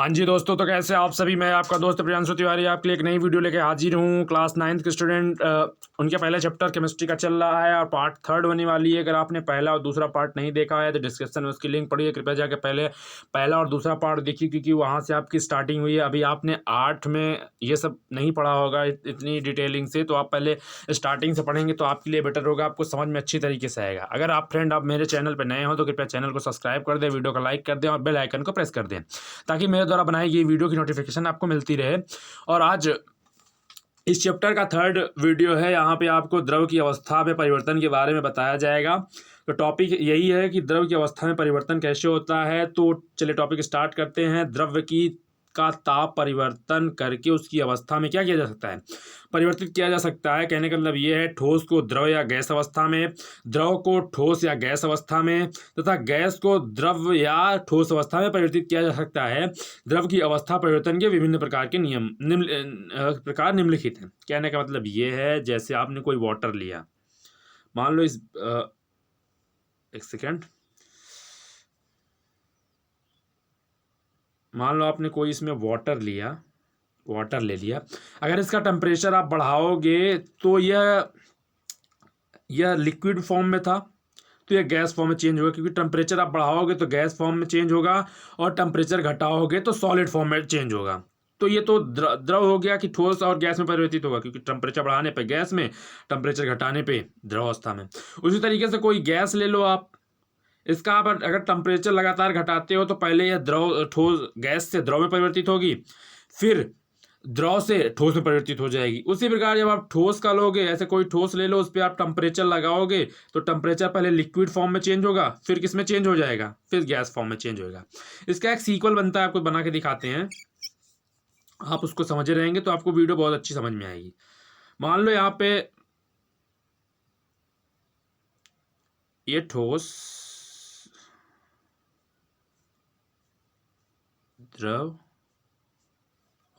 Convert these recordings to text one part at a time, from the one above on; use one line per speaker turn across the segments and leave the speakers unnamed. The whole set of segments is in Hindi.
हाँ जी दोस्तों, तो कैसे आप सभी। मैं आपका दोस्त प्रियांशु तिवारी आपके लिए एक नई वीडियो लेके हाजिर हूँ। क्लास 9th के स्टूडेंट उनके पहले चैप्टर केमिस्ट्री का चल रहा है और पार्ट 3 होने वाली है। अगर आपने पहला और दूसरा पार्ट नहीं देखा है तो डिस्क्रिप्शन में उसकी लिंक पड़ी है, कृपया जाकर पहले पहला और दूसरा पार्ट देखिए, क्योंकि वहाँ से आपकी स्टार्टिंग हुई है। अभी आपने 8 में ये सब नहीं पढ़ा होगा इतनी डिटेलिंग से, तो आप पहले स्टार्टिंग से पढ़ेंगे तो आपके लिए बेटर होगा, आपको समझ में अच्छी तरीके से आएगा। अगर आप फ्रेंड आप मेरे चैनल पर नए हो तो कृपया चैनल को सब्सक्राइब कर दें, वीडियो को लाइक कर दें और बेल आइकन को प्रेस कर दें, ताकि मेरे द्वारा बनाई गई वीडियो की नोटिफिकेशन आपको मिलती रहे। और आज इस चैप्टर का 3rd वीडियो है। यहाँ पे आपको द्रव की अवस्था में परिवर्तन के बारे में बताया जाएगा। तो टॉपिक यही है कि द्रव की अवस्था में परिवर्तन कैसे होता है। तो चलिए टॉपिक स्टार्ट करते हैं। द्रव्य की का ताप परिवर्तन करके उसकी अवस्था में क्या किया जा सकता है, परिवर्तित किया जा सकता है। कहने का मतलब ये है, ठोस को द्रव या गैस अवस्था में, द्रव को ठोस या गैस अवस्था में तथा गैस को द्रव या ठोस अवस्था में परिवर्तित किया जा सकता है। द्रव की अवस्था परिवर्तन के विभिन्न प्रकार के नियम प्रकार निम्नलिखित हैं। कहने का मतलब ये है, जैसे आपने कोई वाटर लिया, मान लो एक सेकेंड, मान लो आपने कोई इसमें वाटर ले लिया। अगर इसका टेम्परेचर आप बढ़ाओगे तो यह लिक्विड फॉर्म में था तो यह गैस फॉर्म में चेंज होगा, क्योंकि टेम्परेचर आप बढ़ाओगे तो गैस फॉर्म में चेंज होगा और टेम्परेचर घटाओगे तो सॉलिड फॉर्म में चेंज होगा। तो ये तो द्रव हो गया कि ठोस और गैस में परिवर्तित होगा, क्योंकि टेम्परेचर बढ़ाने पे गैस में, टेम्परेचर घटाने पे द्रव अवस्था में। उसी तरीके से कोई गैस ले लो आप, इसका आप अगर टेम्परेचर लगातार घटाते हो तो पहले यह द्रव ठोस गैस से द्रव में परिवर्तित होगी, फिर द्रव से ठोस में परिवर्तित हो जाएगी। उसी प्रकार जब आप ठोस का लोगे, ऐसे कोई ठोस ले लो, उस पर आप टेम्परेचर लगाओगे तो टेम्परेचर पहले लिक्विड फॉर्म में चेंज होगा, फिर किस में चेंज हो जाएगा, फिर गैस फॉर्म में चेंज होगा। इसका एक सीक्वल बनता है, आपको बना के दिखाते हैं, आप उसको समझे रहेंगे तो आपको वीडियो बहुत अच्छी समझ में आएगी। मान लो यहाँ पे ये ठोस, द्रव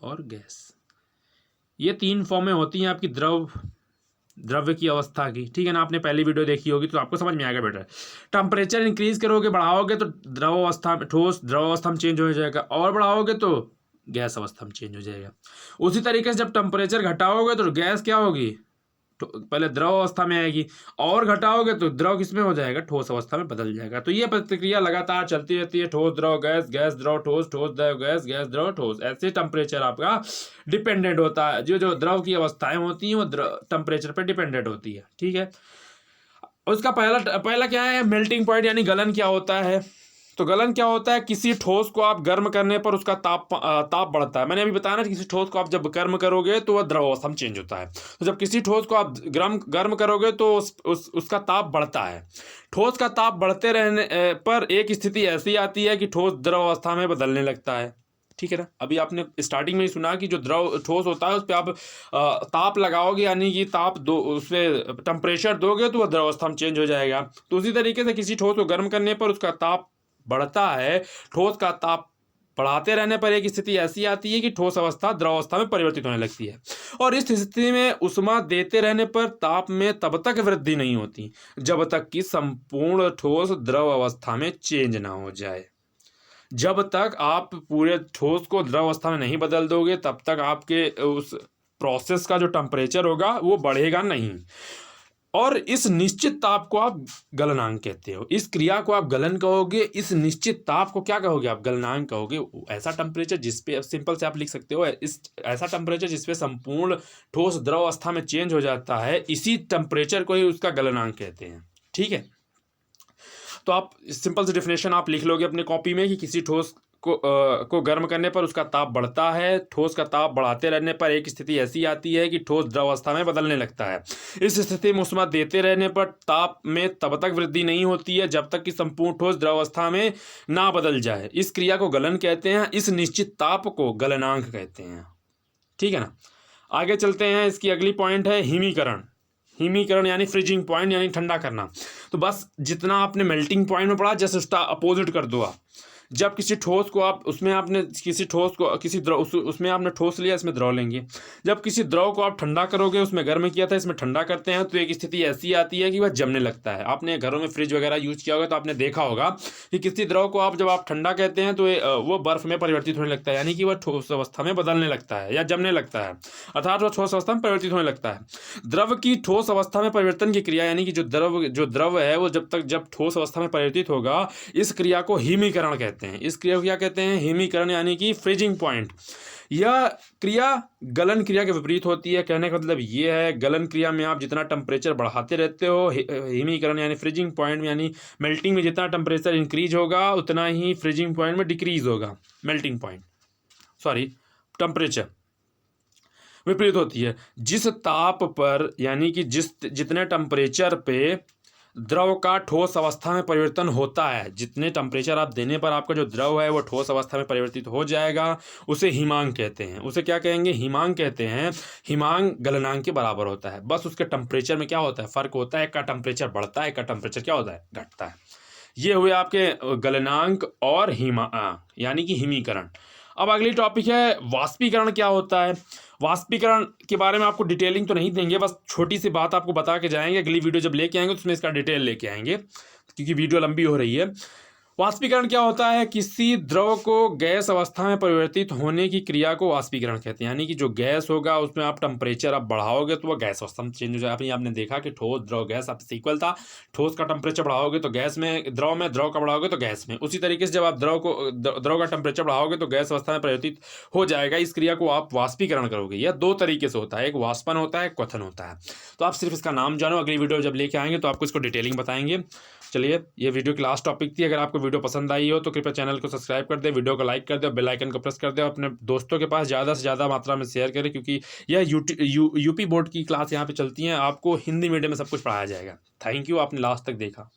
और गैस, ये 3 फॉर्में होती हैं आपकी द्रव्य की अवस्था की, ठीक है ना। आपने पहली वीडियो देखी होगी तो आपको समझ में आएगा बेटर। टेम्परेचर इंक्रीज करोगे, बढ़ाओगे तो द्रव अवस्था में, ठोस द्रव अवस्था में चेंज हो जाएगा, और बढ़ाओगे तो गैस अवस्था में चेंज हो जाएगा। उसी तरीके से जब टेम्परेचर घटाओगे तो गैस क्या होगी, पहले द्रव अवस्था में आएगी, और घटाओगे तो द्रव किसमें हो जाएगा, ठोस अवस्था में बदल जाएगा। तो ये प्रतिक्रिया लगातार चलती रहती है, ठोस द्रव गैस, गैस द्रव ठोस, ठोस द्रव गैस, गैस द्रव ठोस। ऐसे टेम्परेचर आपका डिपेंडेंट होता है। जो द्रव की अवस्थाएं होती हैं वो टेम्परेचर पर डिपेंडेंट होती है, ठीक है। उसका पहला क्या है, मेल्टिंग पॉइंट यानी गलन क्या होता है। तो गलन क्या होता है, किसी ठोस को आप गर्म करने पर उसका ताप बढ़ता है। मैंने अभी बताया ना, किसी ठोस को आप जब गर्म करोगे तो वह द्रव अवस्था में चेंज होता है। तो जब किसी ठोस को आप गर्म करोगे तो उसका ताप बढ़ता है। ठोस का ताप बढ़ते रहने पर एक स्थिति ऐसी आती है कि ठोस द्रव अवस्था में बदलने लगता है, ठीक है ना। अभी आपने स्टार्टिंग में ही सुना कि जो द्रव ठोस होता है उस पर आप ताप लगाओगे, यानी कि ताप दो, उस पर टेम्परेचर दोगे तो वह द्रव अवस्था में चेंज हो जाएगा। तो उसी तरीके से किसी ठोस को गर्म करने पर उसका ताप बढ़ता है। ठोस का ताप बढ़ाते रहने पर एक स्थिति ऐसी आती है कि ठोस अवस्था द्रव अवस्था में परिवर्तित होने लगती है, और इस स्थिति में उष्मा देते रहने पर ताप में तब तक वृद्धि नहीं होती जब तक कि संपूर्ण ठोस द्रव अवस्था में चेंज ना हो जाए। जब तक आप पूरे ठोस को द्रव अवस्था में नहीं बदल दोगे तब तक आपके उस प्रोसेस का जो टेम्परेचर होगा वो बढ़ेगा नहीं। और इस निश्चित ताप को आप गलनांक कहते हो। इस क्रिया को आप गलन कहोगे, इस निश्चित ताप को क्या कहोगे, आप गलनांक कहोगे। ऐसा टेम्परेचर जिसपे, सिंपल से आप लिख सकते हो, ऐसा टेम्परेचर जिसपे संपूर्ण ठोस द्रव अवस्था में चेंज हो जाता है, इसी टेम्परेचर को ही उसका गलनांक कहते हैं, ठीक है। तो आप सिंपल से डेफिनेशन आप लिख लोगे अपने कॉपी में कि किसी ठोस को गर्म करने पर उसका ताप बढ़ता है। ठोस का ताप बढ़ाते रहने पर एक स्थिति ऐसी आती है कि ठोस द्रव अवस्था में बदलने लगता है। इस स्थिति में उष्मा देते रहने पर ताप में तब तक वृद्धि नहीं होती है जब तक कि संपूर्ण ठोस द्रव अवस्था में ना बदल जाए। इस क्रिया को गलन कहते हैं। इस निश्चित ताप को गलनांक कहते हैं, ठीक है ना। आगे चलते हैं। इसकी अगली पॉइंट है हिमीकरण। हिमीकरण यानी फ्रीजिंग पॉइंट, यानी ठंडा करना। तो बस जितना आपने मेल्टिंग पॉइंट में पढ़ा, जैसे उसका अपोजिट कर दो आप। जब किसी ठोस को आप उसमें आपने किसी ठोस को किसी द्रव उसमें आपने ठोस लिया, इसमें द्रव लेंगे। जब किसी द्रव को आप ठंडा करोगे, उसमें गर्म किया था, इसमें ठंडा करते हैं, तो एक स्थिति ऐसी आती है कि वह जमने लगता है। आपने घरों में फ्रिज वगैरह यूज़ किया होगा तो आपने देखा होगा कि किसी द्रव को आप जब आप ठंडा कहते हैं तो वो बर्फ में परिवर्तित होने लगता है, यानी कि वह ठोस अवस्था में बदलने लगता है या जमने लगता है, अर्थात वह ठोस अवस्था में परिवर्तित होने लगता है। द्रव की ठोस अवस्था में परिवर्तन की क्रिया, यानी कि जो द्रव है वो जब ठोस अवस्था में परिवर्तित होगा, इस क्रिया को हिमीकरण कहते हैं। इस क्रिया को क्या कहते हैं? हिमीकरण, यानी कि फ्रीजिंग पॉइंट। यह क्रिया गलन क्रिया के विपरीत होती है। कहने का मतलब ये है, गलन क्रिया में आप जितना टेम्परेचर बढ़ाते रहते हो, हिमीकरण यानी फ्रीजिंग पॉइंट में यानी मेल्टिंग में जितना टेम्परेचर इंक्रीज होगा उतना ही फ्रीजिंग पॉइंट में डिक्रीज होगा। मेल्टिंग पॉइंट टेम्परेचर विपरीत होती है। जिस ताप पर, यानी कि जितने टेम्परेचर पे द्रव का ठोस अवस्था में परिवर्तन होता है, जितने टेम्परेचर आप देने पर आपका जो द्रव है वो ठोस अवस्था में परिवर्तित हो जाएगा, उसे हिमांक कहते हैं। उसे क्या कहेंगे? हिमांक कहते हैं। हिमांक गलनांक के बराबर होता है। बस उसके टेम्परेचर में क्या होता है? फर्क होता है। एक का टेम्परेचर बढ़ता है, एक का टेम्परेचर क्या होता है? घटता है। ये हुए आपके गलनांक और यानी कि हिमीकरण। अब अगली टॉपिक है वाष्पीकरण। क्या होता है? वाष्पीकरण के बारे में आपको डिटेलिंग तो नहीं देंगे, बस छोटी सी बात आपको बता के जाएंगे। अगली वीडियो जब लेके आएंगे तो उसमें इसका डिटेल लेके आएंगे, क्योंकि वीडियो लंबी हो रही है। वाष्पीकरण क्या होता है? किसी द्रव को गैस अवस्था में परिवर्तित होने की क्रिया को वाष्पीकरण कहते हैं। यानी कि जो गैस होगा उसमें आप टेम्परेचर आप बढ़ाओगे तो वह गैस अवस्था में चेंज हो जाएगा। आपने देखा कि ठोस द्रव गैस आपसे इक्वल था। ठोस का टेम्परेचर बढ़ाओगे तो गैस में, द्रव का बढ़ाओगे तो गैस में। उसी तरीके से जब आप द्रव का टेम्परेचर बढ़ाओगे तो गैस अवस्था में परिवर्तित हो जाएगा। इस क्रिया को आप वाष्पीकरण करोगे। यह दो तरीके से होता है, एक वाष्पन होता है, एक क्वथन होता है। तो आप सिर्फ इसका नाम जानो, अगली वीडियो जब लेके आएंगे तो आपको इसको डिटेलिंग बताएंगे। चलिए, ये वीडियो की लास्ट टॉपिक थी। अगर आपको वीडियो पसंद आई हो तो कृपया चैनल को सब्सक्राइब कर दे, वीडियो को लाइक कर दे और बेल आइकन को प्रेस कर दे, अपने दोस्तों के पास ज़्यादा से ज़्यादा मात्रा में शेयर करें, क्योंकि यह यूपी बोर्ड की क्लास यहाँ पे चलती हैं। आपको हिंदी मीडियम में सब कुछ पढ़ाया जाएगा। थैंक यू, आपने लास्ट तक देखा।